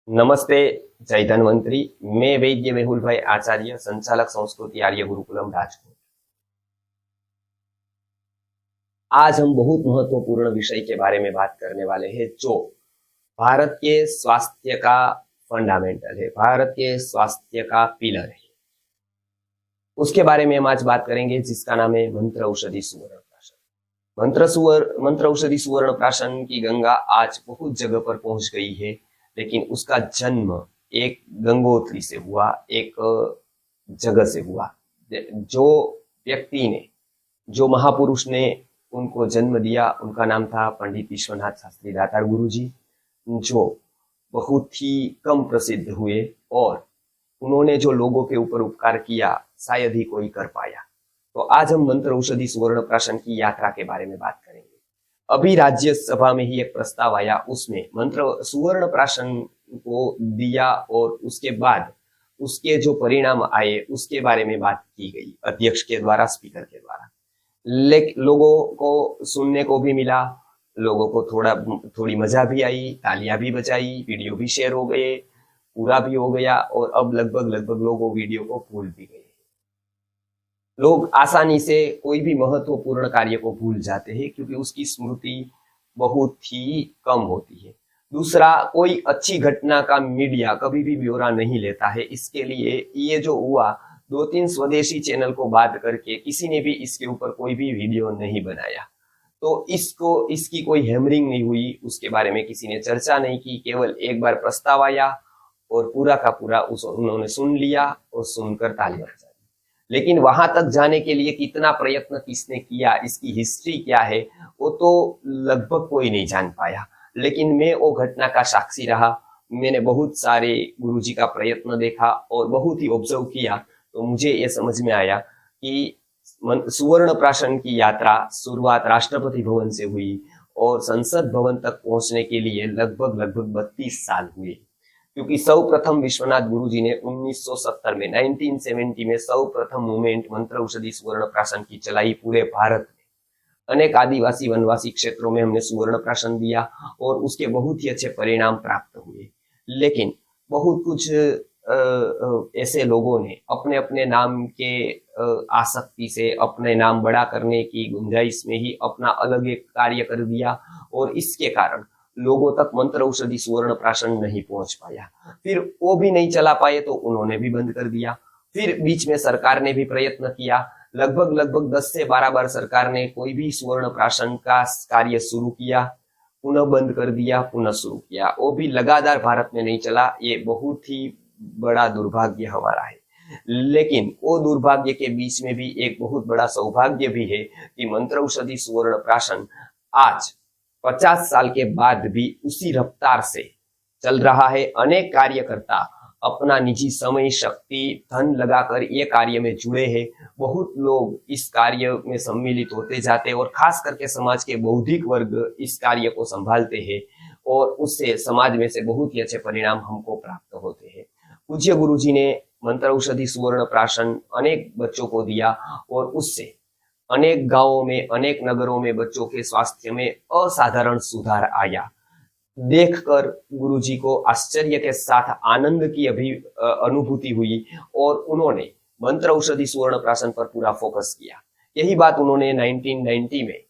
नमस्ते। जय धन्वंतरी। मैं वैद्य मेहुल भाई आचार्य, संचालक संस्कृति आर्य गुरुकुलम राजकोट। आज हम बहुत महत्वपूर्ण विषय के बारे में बात करने वाले हैं, जो भारत के स्वास्थ्य का फंडामेंटल है, भारत के स्वास्थ्य का पिलर है। उसके बारे में हम आज बात करेंगे, जिसका नाम है मंत्र औषधि सुवर्ण प्राशन। मंत्र औषधि सुवर्ण प्राशन की गंगा आज बहुत जगह पर पहुंच गई है, लेकिन उसका जन्म एक गंगोत्री से हुआ, एक जगह से हुआ। जो व्यक्ति ने, जो महापुरुष ने उनको जन्म दिया, उनका नाम था पंडित विश्वनाथ शास्त्री दातार गुरु जी, जो बहुत ही कम प्रसिद्ध हुए और उन्होंने जो लोगों के ऊपर उपकार किया, शायद ही कोई कर पाया। तो आज हम मंत्र औषधि सुवर्ण प्राशन की यात्रा के बारे में बात करेंगे। अभी राज्यसभा में ही एक प्रस्ताव आया, उसमें मंत्र सुवर्ण प्राशन को दिया और उसके बाद उसके जो परिणाम आए उसके बारे में बात की गई अध्यक्ष के द्वारा, स्पीकर के द्वारा। लेकिन लोगों को सुनने को भी मिला, लोगों को थोड़ी मजा भी आई, तालियां भी बजाई, वीडियो भी शेयर हो गए, पूरा भी हो गया और अब लगभग लोग वो वीडियो को भूल भी गए। लोग आसानी से कोई भी महत्वपूर्ण कार्य को भूल जाते हैं, क्योंकि उसकी स्मृति बहुत ही कम होती है। दूसरा, कोई अच्छी घटना का मीडिया कभी भी ब्यौरा नहीं लेता है। इसके लिए ये जो हुआ, 2-3 स्वदेशी चैनल को बात करके किसी ने भी इसके ऊपर कोई भी वीडियो नहीं बनाया। तो इसकी कोई हैमरिंग नहीं हुई, उसके बारे में किसी ने चर्चा नहीं की। केवल एक बार प्रस्ताव आया और पूरा का पूरा उन्होंने सुन लिया और सुनकर तालियां बजाई। लेकिन वहां तक जाने के लिए कितना प्रयत्न किसने किया, इसकी हिस्ट्री क्या है, वो तो लगभग कोई नहीं जान पाया। लेकिन मैं वो घटना का साक्षी रहा। मैंने बहुत सारे गुरुजी का प्रयत्न देखा और बहुत ही ऑब्जर्व किया, तो मुझे ये समझ में आया कि सुवर्ण प्राशन की यात्रा शुरुआत राष्ट्रपति भवन से हुई और संसद भवन तक पहुंचने के लिए लगभग 32 साल हुए। क्योंकि सर्वप्रथम विश्वनाथ गुरुजी ने 1970 में 1970 में सर्वप्रथम मूवमेंट मंत्र औषधि सुवर्ण प्राशन की चलाई पूरे भारत में। अनेक आदिवासी वनवासी क्षेत्रों में हमने सुवर्ण प्राशन दिया और उसके बहुत ही अच्छे परिणाम प्राप्त हुए। लेकिन बहुत कुछ ऐसे लोगों ने अपने अपने नाम के आसक्ति से, अपने नाम बड़ा करने की गुंजाइश में ही अपना अलग एक कार्य कर दिया और इसके कारण लोगों तक मंत्र औषधि सुवर्ण प्राशन नहीं पहुंच पाया। फिर वो भी नहीं चला पाए तो उन्होंने भी बंद कर दिया। फिर बीच में सरकार ने भी प्रयत्न किया, लगभग 10 से 12 बार सरकार ने कोई भी सुवर्ण प्राशन का कार्य शुरू किया, पुनः बंद कर दिया, पुनः शुरू किया। वो भी लगातार भारत में नहीं चला। ये बहुत ही बड़ा दुर्भाग्य हमारा है। लेकिन वो दुर्भाग्य के बीच में भी एक बहुत बड़ा सौभाग्य भी है कि मंत्र औषधि सुवर्ण प्राशन आज 50 साल के बाद भी उसी रफ्तार से चल रहा है। अनेक कार्यकर्ता अपना निजी समय, शक्ति, धन लगाकर ये कार्य में जुड़े हैं। बहुत लोग इस कार्य में सम्मिलित होते जाते हैं और खास करके समाज के बौद्धिक वर्ग इस कार्य को संभालते हैं और उससे समाज में से बहुत ही अच्छे परिणाम हमको प्राप्त होते हैं। पूज्य गुरुजी ने मंत्र औषधि सुवर्ण प्राशन अनेक बच्चों को दिया और उससे अनेक गांवों में, अनेक नगरों में बच्चों के स्वास्थ्य में असाधारण सुधार आया। देखकर गुरुजी को आश्चर्य के साथ आनंद की अनुभूति हुई और उन्होंने मंत्र औषधि सुवर्ण प्राशन पर पूरा फोकस किया। यही बात उन्होंने 1990 में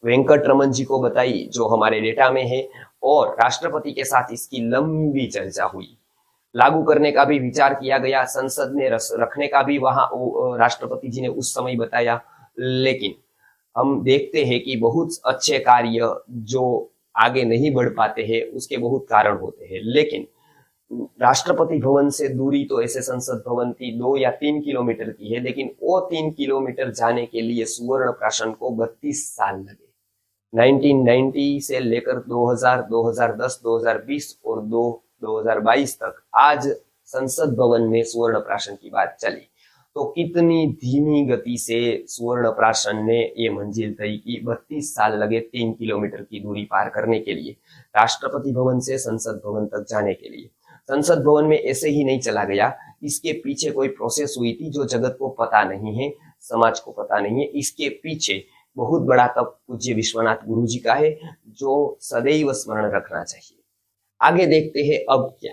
वेंकट रमन जी को बताई, जो हमारे डेटा में है, और राष्ट्रपति के साथ इसकी लंबी चर्चा हुई। लागू करने का भी विचार किया गया, संसद में रखने का भी वहां राष्ट्रपति जी ने उस समय बताया। लेकिन हम देखते हैं कि बहुत अच्छे कार्य जो आगे नहीं बढ़ पाते हैं, उसके बहुत कारण होते हैं। लेकिन राष्ट्रपति भवन से दूरी तो ऐसे संसद भवन की 2 या 3 किलोमीटर की है, लेकिन वो 3 किलोमीटर जाने के लिए सुवर्ण प्राशन को 32 साल लगे। 1990 से लेकर 2000, 2010, 2020 और 2022 तक आज संसद भवन में सुवर्ण प्राशन की बात चली। तो कितनी धीमी गति से सुवर्ण प्राशन ने ये मंजिल तय की। 32 साल लगे 3 किलोमीटर की दूरी पार करने के लिए, राष्ट्रपति भवन से संसद भवन तक जाने के लिए। संसद भवन में ऐसे ही नहीं चला गया, इसके पीछे कोई प्रोसेस हुई थी जो जगत को पता नहीं है, समाज को पता नहीं है। इसके पीछे बहुत बड़ा तप पूज्य विश्वनाथ गुरु जी का है, जो सदैव स्मरण रखना चाहिए। आगे देखते हैं अब क्या।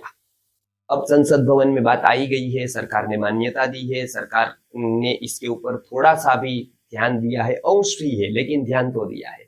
अब संसद भवन में बात आई गई है, सरकार ने मान्यता दी है, सरकार ने इसके ऊपर थोड़ा सा भी ध्यान दिया है, अंश ही है लेकिन ध्यान तो दिया है।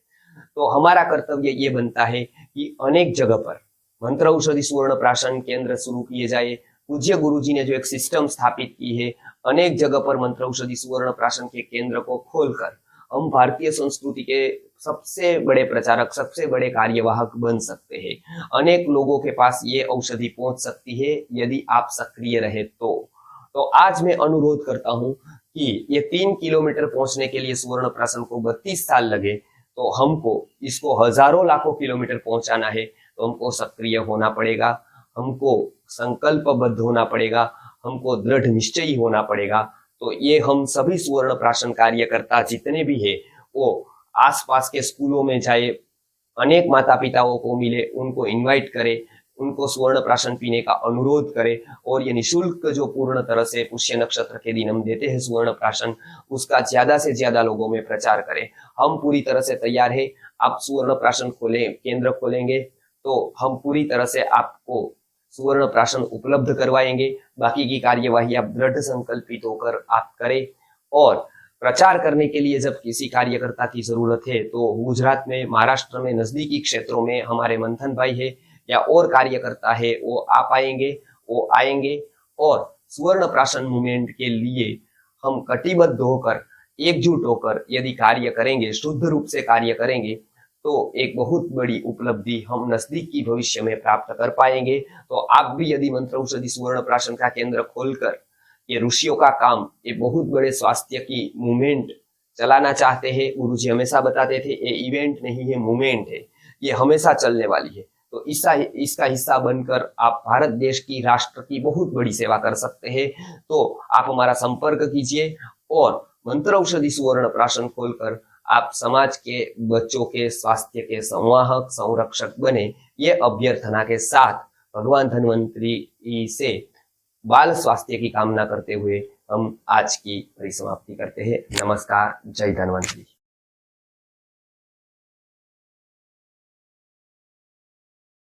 तो हमारा कर्तव्य ये बनता है कि अनेक जगह पर मंत्र औषधि सुवर्ण प्राशन केंद्र शुरू किए जाए। पूज्य गुरुजी ने जो एक सिस्टम स्थापित की है, अनेक जगह पर मंत्र औषधि सुवर्ण प्राशन के केंद्र को खोलकर हम भारतीय संस्कृति के सबसे बड़े प्रचारक, सबसे बड़े कार्यवाहक बन सकते हैं। अनेक लोगों के पास ये औषधि पहुंच सकती है यदि आप सक्रिय रहे तो आज मैं अनुरोध करता हूं कि ये 3 किलोमीटर पहुंचने के लिए सुवर्ण प्राशन को 32 साल लगे, तो हमको इसको हजारों लाखों किलोमीटर पहुंचाना है, तो हमको सक्रिय होना पड़ेगा, हमको संकल्पबद्ध होना पड़ेगा, हमको दृढ़ निश्चयी होना पड़ेगा। तो ये हम सभी सुवर्ण प्राशन कार्यकर्ता जितने भी है वो आसपास के स्कूलों में जाए, अनेक माता पिताओं को मिले, उनको इनवाइट करे, उनको सुवर्ण प्राशन पीने का अनुरोध करे और ये निशुल्क जो पूर्ण तरह से पुष्य नक्षत्र के दिन हम देते हैं सुवर्ण प्राशन, उसका ज्यादा से ज्यादा लोगों में प्रचार करें। हम पूरी तरह से तैयार है। आप सुवर्ण प्राशन केंद्र खोलेंगे तो हम पूरी तरह से आपको सुवर्ण प्राशन उपलब्ध करवाएंगे। बाकी की कार्यवाही आप दृढ़ संकल्पित होकर आप करें। और प्रचार करने के लिए जब किसी कार्यकर्ता की जरूरत है तो गुजरात में, महाराष्ट्र में, नजदीकी क्षेत्रों में हमारे मंथन भाई है या और कार्यकर्ता है, वो आ पाएंगे, वो आएंगे और सुवर्ण प्राशन मूवमेंट के लिए हम कटिबद्ध होकर, एकजुट होकर यदि कार्य करेंगे, शुद्ध रूप से कार्य करेंगे, तो एक बहुत बड़ी उपलब्धि हम नजदीकी भविष्य में प्राप्त कर पाएंगे। तो आप भी यदि मंत्र औषधि सुवर्ण प्राशन का केंद्र खोलकर ये ऋषियों का काम, ये बहुत बड़े स्वास्थ्य की मूवमेंट चलाना चाहते हैं, गुरुजी हमेशा बताते थे ये इवेंट नहीं है, मूवमेंट है, ये हमेशा चलने वाली है। तो इसका हिस्सा बनकर आप भारत देश की, राष्ट्र की बहुत बड़ी सेवा कर सकते हैं। तो आप हमारा संपर्क कीजिए और मंत्र औषधि सुवर्ण प्राशन खोलकर आप समाज के बच्चों के स्वास्थ्य के संवाहक, संरक्षक बने, ये अभ्यर्थना के साथ भगवान धन्वंतरी से बाल स्वास्थ्य की कामना करते हुए हम आज की परिसमाप्ति करते हैं। नमस्कार, जय धन्वंतरी।